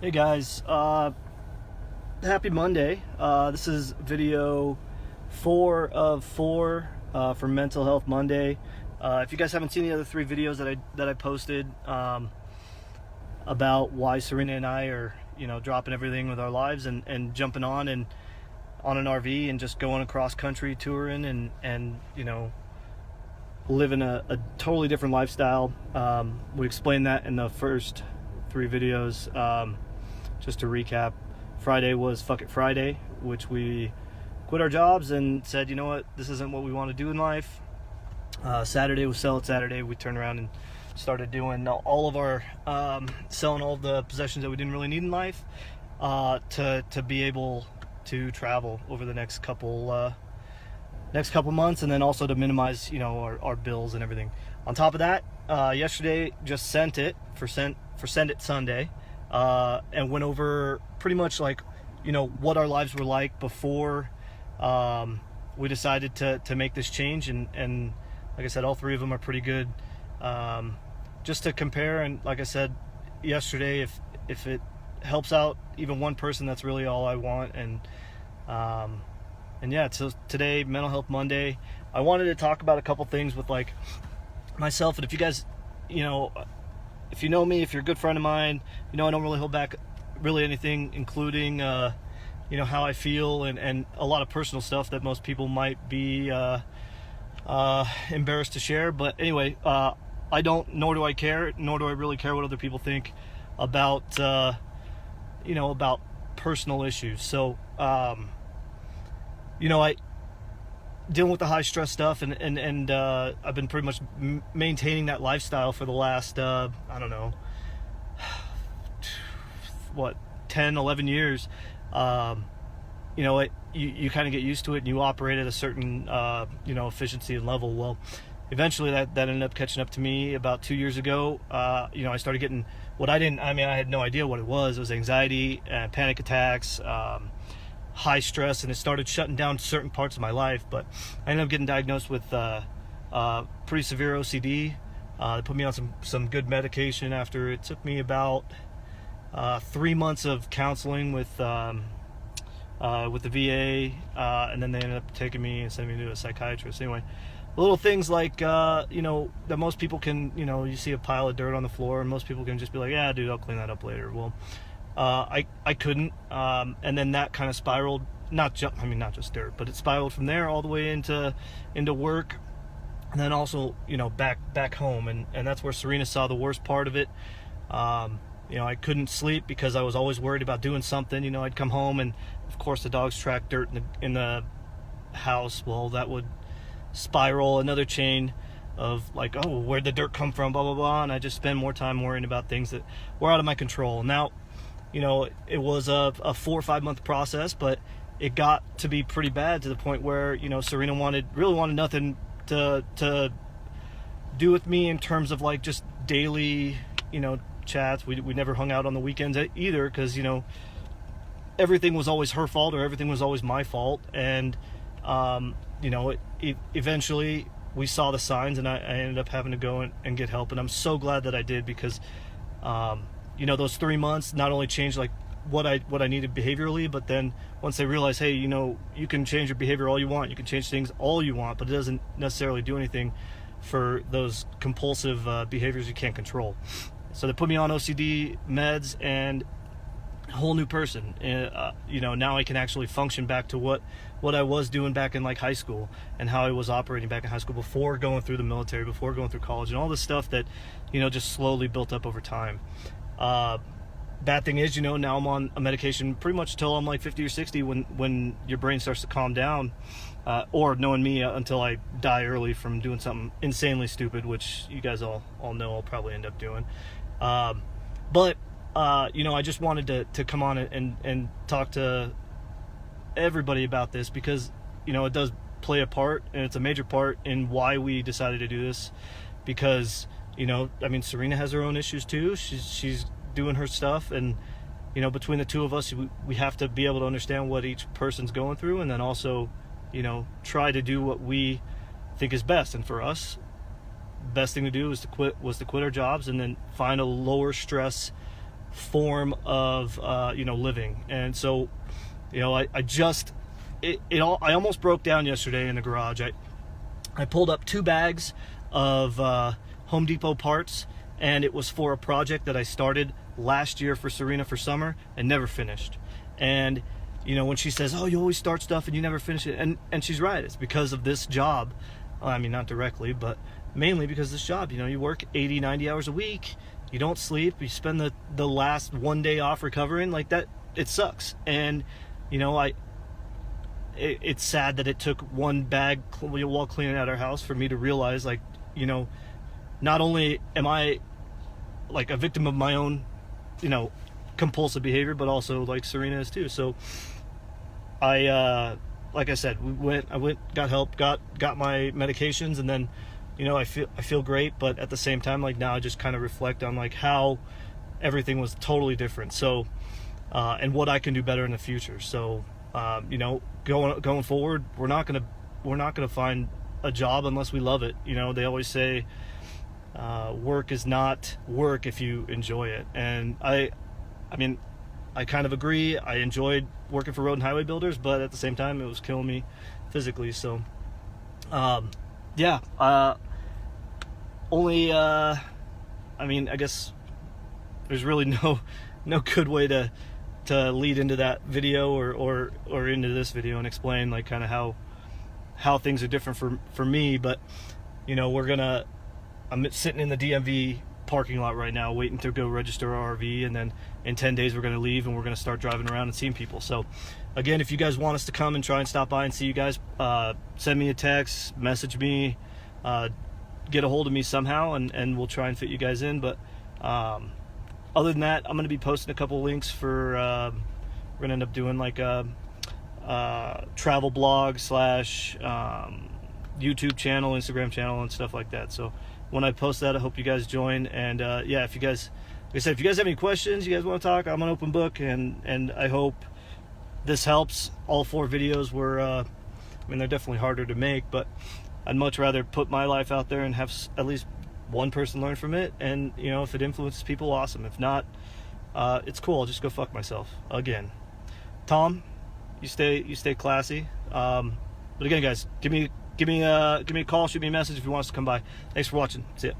Hey guys, happy Monday. This is video 4 of 4 for Mental Health Monday. If you guys haven't seen the other 3 videos that I posted about why Serena and I are dropping everything with our lives and jumping on an RV and just going across country touring and living a totally different lifestyle. We explained that in the first 3 videos. Just to recap, Friday was Fuck It Friday, which we quit our jobs and said, you know what, this isn't what we want to do in life. Saturday was Sell It Saturday. We turned around and started doing all of our selling all of the possessions that we didn't really need in life to be able to travel over the next couple months, and then also to minimize our bills and everything. On top of that, yesterday just sent it for Send It Sunday. And went over pretty much what our lives were like before we decided to make this change, and like I said, all 3 of them are pretty good, just to compare. And like I said yesterday, if it helps out even one person, that's really all I want. And yeah, so today, Mental Health Monday, I wanted to talk about a couple things with myself. And if you guys if you know me, if you're a good friend of mine, I don't really hold back really anything, including how I feel and a lot of personal stuff that most people might be embarrassed to share. But anyway, I don't, nor do I care, nor do I really care what other people think about about personal issues. So I dealing with the high stress stuff, and I've been pretty much maintaining that lifestyle for the last I don't know, 10 11 years. You kind of get used to it and you operate at a certain efficiency and level. Well, eventually that ended up catching up to me about 2 years ago. I started getting what I had no idea what it was. It was anxiety and panic attacks, high stress, and it started shutting down certain parts of my life. But I ended up getting diagnosed with pretty severe OCD. They put me on some good medication after it took me about 3 months of counseling with the VA, and then they ended up taking me and sending me to a psychiatrist. Anyway, little things like that most people can, you see a pile of dirt on the floor and most people can just be like, yeah dude, I'll clean that up later. Well, I couldn't, and then that kind of spiraled, not just dirt, but it spiraled from there all the way into work, and then also back home, and that's where Serena saw the worst part of it. I couldn't sleep because I was always worried about doing something. I'd come home and of course the dogs track dirt in the house. Well, that would spiral another chain of oh, where'd the dirt come from, blah blah blah, and I just spend more time worrying about things that were out of my control. Now, it was a 4 or 5 month process, but it got to be pretty bad to the point where Serena really wanted nothing to do with me in terms of just daily chats. We never hung out on the weekends either, because everything was always her fault or everything was always my fault. And eventually we saw the signs, and I ended up having to go and get help, and I'm so glad that I did, because those 3 months not only changed what I needed behaviorally, but then once they realized, hey, you can change your behavior all you want, you can change things all you want, but it doesn't necessarily do anything for those compulsive behaviors you can't control. So they put me on OCD meds, and a whole new person. Now I can actually function back to what I was doing back in high school, and how I was operating back in high school before going through the military, before going through college, and all this stuff that just slowly built up over time. Bad thing is, now I'm on a medication pretty much till I'm 50 or 60, when your brain starts to calm down, or knowing me, until I die early from doing something insanely stupid, which you guys all know I'll probably end up doing. But I just wanted to come on and talk to everybody about this, because it does play a part, and it's a major part in why we decided to do this. Because Serena has her own issues too. She's doing her stuff, and between the two of us, we have to be able to understand what each person's going through, and then also try to do what we think is best. And for us, best thing to do was to quit our jobs, and then find a lower stress form of living. And so, I almost broke down yesterday in the garage. I pulled up 2 bags of Home Depot parts, and it was for a project that I started last year for Serena for summer and never finished. And when she says, oh, you always start stuff and you never finish it, and she's right. It's because of this job. I mean, not directly, but mainly because of this job. You work 80, 90 hours a week, you don't sleep, you spend the last 1 day off recovering. Like that, it sucks. And it's sad that it took 1 bag while cleaning out our house for me to realize, not only am I like a victim of my own, compulsive behavior, but also like Serena is too. So like I said, I went, got help, got my medications, and then, I feel great. But at the same time, like now I just kind of reflect on like how everything was totally different. So, and what I can do better in the future. So, going forward, we're not gonna find a job unless we love it. They always say, work is not work if you enjoy it. And I mean, I kind of agree. I enjoyed working for Road and Highway Builders, but at the same time, it was killing me physically. So, I guess there's really no good way to lead into that video or into this video and explain like kind of how things are different for me. But I'm sitting in the DMV parking lot right now waiting to go register our RV, and then in 10 days we're going to leave and we're going to start driving around and seeing people. So again, if you guys want us to come and try and stop by and see you guys, send me a text, message me, get a hold of me somehow, and we'll try and fit you guys in. But other than that, I'm going to be posting a couple links for we're going to end up doing like a travel blog / YouTube channel, Instagram channel, and stuff like that. So when I post that, I hope you guys join. And if you guys, like I said, if you guys have any questions, you guys want to talk, I'm an open book, and I hope this helps. All 4 videos were they're definitely harder to make, but I'd much rather put my life out there and have at least one person learn from it. And if it influences people, awesome. If not, it's cool. I'll just go fuck myself again. Tom, you stay classy. But again, guys, give me a call, shoot me a message if you want us to come by. Thanks for watching. See ya.